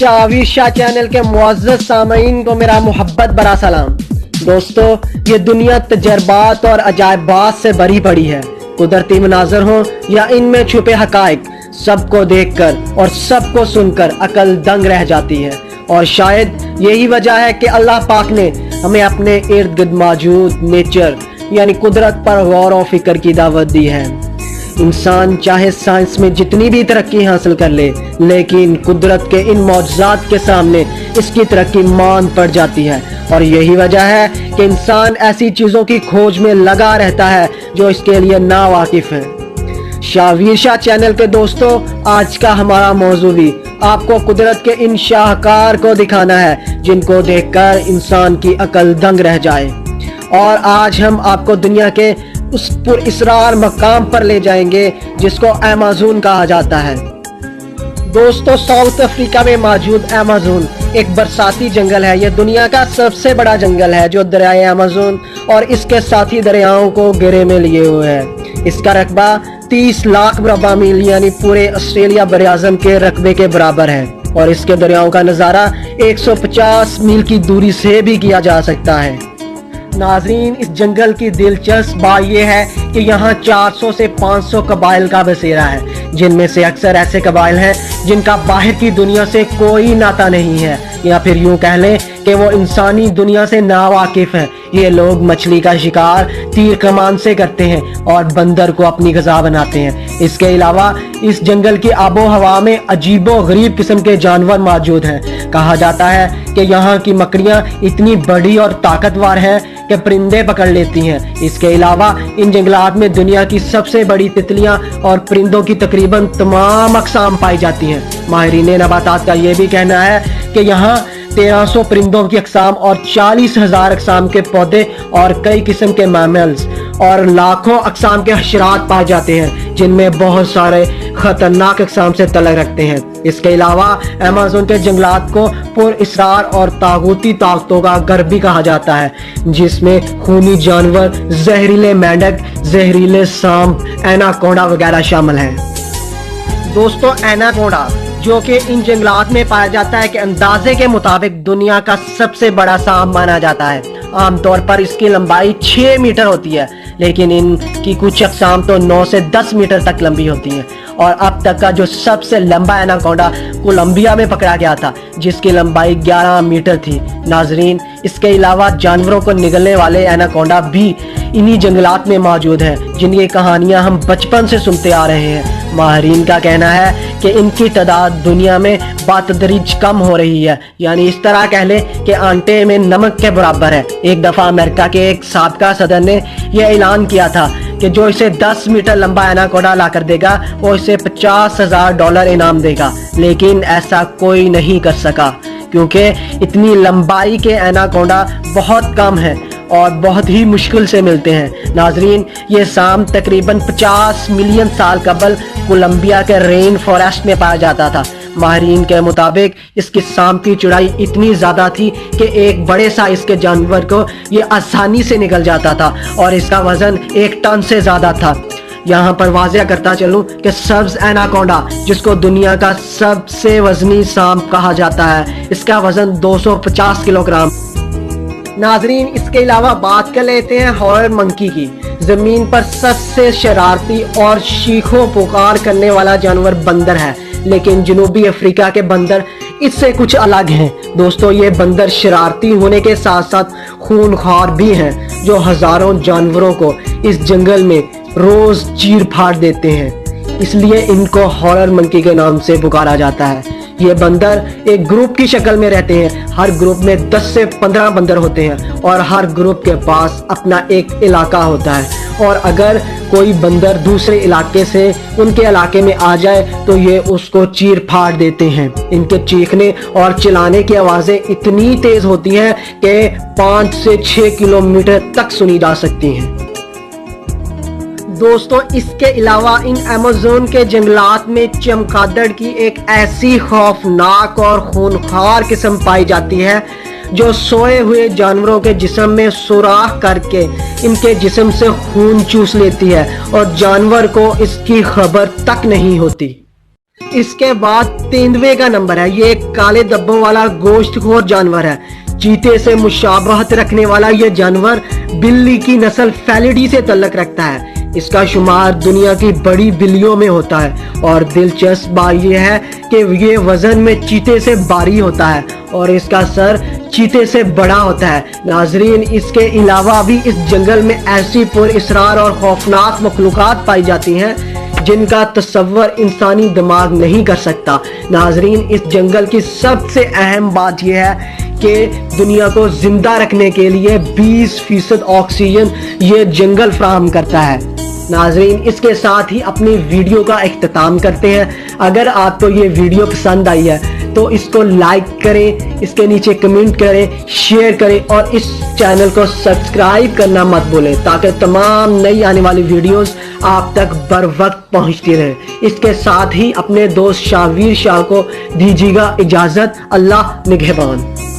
Shavir Shah channel के मुअज़्ज़ज़ सामईन को मेरा मोहब्बत भरा सलाम। दोस्तों, ये दुनिया तजर्बात और अजायबात से भरी पड़ी है। कुदरती मनाज़र हो या इनमें छुपे हक़ाइक़, सबको देखकर और सबको सुनकर अकल दंग रह जाती है। और शायद यही वजह है कि अल्लाह पाक ने हमें अपने इर्द गिर्द मौजूद नेचर यानी कुदरत पर गौर और फिक्र की दावत दी है। इंसान चाहे साइंस में जितनी भी तरक्की हासिल कर ले, लेकिन कुदरत के इन मौजूदात के सामने इसकी तरक्की मांद पड़ जाती है। और यही वजह है कि इंसान ऐसी चीज़ों की खोज में लगा रहता है जो इसके लिए ना वाकिफ है। शावीर शाह चैनल के दोस्तों, आज का हमारा मौजू भी आपको कुदरत के इन शाहकार को दिखाना है जिनको देखकर इंसान की अकल दंग रह जाए। और आज हम आपको दुनिया के उस पुरअसरार मकाम पर ले जाएंगे जिसको अमेज़न कहा जाता है। दोस्तों, साउथ अफ्रीका में मौजूद अमेज़न एक बरसाती जंगल है। यह दुनिया का सबसे बड़ा जंगल है जो दरियाए अमेज़न और इसके साथी दरियाओं को घेरे में लिए हुए है। इसका रकबा 30 लाख मुरब्बा मील यानी पूरे ऑस्ट्रेलिया बराआज़म के रकबे के बराबर है। और इसके दरियाओं का नज़ारा 150 मील की दूरी से भी किया जा सकता है। नाज़रीन, इस जंगल की दिलचस्प बात यह है कि यहाँ 400 से 500 कबाइल का बसेरा है, जिनमें से अक्सर ऐसे कबाइल हैं जिनका बाहर की दुनिया से कोई नाता नहीं है, या फिर यूं कह लें कि वो इंसानी दुनिया से नावाकिफ हैं। ये लोग मछली का शिकार तीर कमान से करते हैं और बंदर को अपनी ग़िज़ा बनाते हैं। इसके अलावा इस जंगल की आबो हवा में अजीबो गरीब किस्म के जानवर मौजूद हैं। कहा जाता है कि यहाँ की मकड़ियाँ इतनी बड़ी और ताकतवर हैं कि परिंदे पकड़ लेती हैं। इसके अलावा इन जंगलात में दुनिया की सबसे बड़ी तितलियाँ और परिंदों की तकरीबन तमाम अक़साम पाई जाती हैं। माहिरीन नबातात का ये भी कहना है कि यहाँ 1300 परिंदों की अक़साम और 40,000 अक़साम के पौधे और कई किस्म के मैमल्स और लाखों अक़साम के हशरात पाए जाते हैं, जिनमें बहुत सारे ख़तरनाक अक़साम से तल्लुक़ रखते हैं। इसके अलावा अमेज़न के जंगलात को पुरअसरार और तागूती ताकतों का घर भी कहा जाता है, जिसमें खूनी जानवर, जहरीले मेंढक, जहरीले सांप, एनाकोंडा वगैरह शामिल हैं। दोस्तों, एनाकोंडा जो कि इन जंगलात में पाया जाता है कि अंदाजे के मुताबिक दुनिया का सबसे बड़ा सांप माना जाता है। आमतौर पर इसकी लंबाई 6 मीटर होती है, लेकिन इनकी कुछ अक़साम तो 9 से 10 मीटर तक लंबी होती हैं। और अब तक का जो सबसे लंबा एनाकोंडा कोलंबिया में पकड़ा गया था, जिसकी लंबाई 11 मीटर थी। नाजरीन, इसके अलावा जानवरों को निगलने वाले एनाकोंडा भी इन्हीं जंगलात में मौजूद हैं, जिनकी कहानियां हम बचपन से सुनते आ रहे हैं। माहिरीन का कहना है कि इनकी तादाद दुनिया में बातदरीज कम हो रही है, यानी इस तरह कह ले कि आटे में नमक के बराबर है। एक दफ़ा अमेरिका के एक साबका सदर ने यह ऐलान किया था कि जो इसे 10 मीटर लंबा एनाकोंडा ला कर देगा वो इसे $50,000 इनाम देगा, लेकिन ऐसा कोई नहीं कर सका क्योंकि इतनी लंबाई के एनाकोंडा बहुत कम है और बहुत ही मुश्किल से मिलते हैं। नाजरीन, ये सांप तकरीबन 50 मिलियन साल कबल कोलंबिया के रेन फॉरेस्ट में पाया जाता था। माहिरीन के मुताबिक इसकी सांप की चौड़ाई इतनी ज़्यादा थी कि एक बड़े साइज के जानवर को ये आसानी से निकल जाता था और इसका वज़न 1 टन से ज़्यादा था। यहाँ पर वाज़िया करता चलूँ कि सब्ज़ एनाकोंडा, जिसको दुनिया का सबसे वज़नी सांप कहा जाता है, इसका वज़न 250 किलोग्राम। नाजरीन, इसके अलावा बात कर लेते हैं हॉरर मंकी की। ज़मीन पर सबसे शरारती और चीखों पुकार करने वाला जानवर बंदर है, लेकिन जनूबी अफ्रीका के बंदर इससे कुछ अलग हैं। दोस्तों, ये बंदर शरारती होने के साथ साथ खूनखार भी हैं, जो हज़ारों जानवरों को इस जंगल में रोज़ चीर फाड़ देते हैं। इसलिए इनको हॉरर मंकी के नाम से पुकारा जाता है। ये बंदर एक ग्रुप की शक्ल में रहते हैं। हर ग्रुप में 10 से 15 बंदर होते हैं और हर ग्रुप के पास अपना एक इलाका होता है। और अगर कोई बंदर दूसरे इलाके से उनके इलाके में आ जाए तो ये उसको चीर फाड़ देते हैं। इनके चीखने और चिल्लाने की आवाज़ें इतनी तेज़ होती हैं कि 5 से 6 किलोमीटर तक सुनी जा सकती हैं। दोस्तों, इसके अलावा इन अमेज़न के जंगलात में चमगादड़ की एक ऐसी खौफनाक और खूनखार किस्म पाई जाती है जो सोए हुए जानवरों के जिस्म में सुराख करके इनके जिस्म से खून चूस लेती है और जानवर को इसकी खबर तक नहीं होती। इसके बाद तेंदुए का नंबर है। ये एक काले धब्बों वाला गोश्तखोर जानवर है। चीते से मुशाबहत रखने वाला ये जानवर बिल्ली की नस्ल फेलिडी से तल्लक रखता है। इसका शुमार दुनिया की बड़ी बिल्लियों में होता है और दिलचस्प बात यह है कि ये वजन में चीते से भारी होता है और इसका सर चीते से बड़ा होता है। नाजरीन, इसके अलावा भी इस जंगल में ऐसी पुरअसरार और खौफनाक मखलूक़ात पाई जाती हैं जिनका तसव्वुर इंसानी दिमाग नहीं कर सकता। नाजरीन, इस जंगल की सबसे अहम बात यह है कि दुनिया को जिंदा रखने के लिए 20% ऑक्सीजन ये जंगल फराहम करता है। नाजरीन, इसके साथ ही अपनी वीडियो का इख्तिताम करते हैं। अगर आपको ये वीडियो पसंद आई है तो इसको लाइक करें, इसके नीचे कमेंट करें, शेयर करें और इस चैनल को सब्सक्राइब करना मत भूलें ताकि तमाम नई आने वाली वीडियोस आप तक बर वक्त पहुंचती रहे। इसके साथ ही अपने दोस्त शाहवीर शाह को दीजिएगा इजाजत। अल्लाह निगहबान।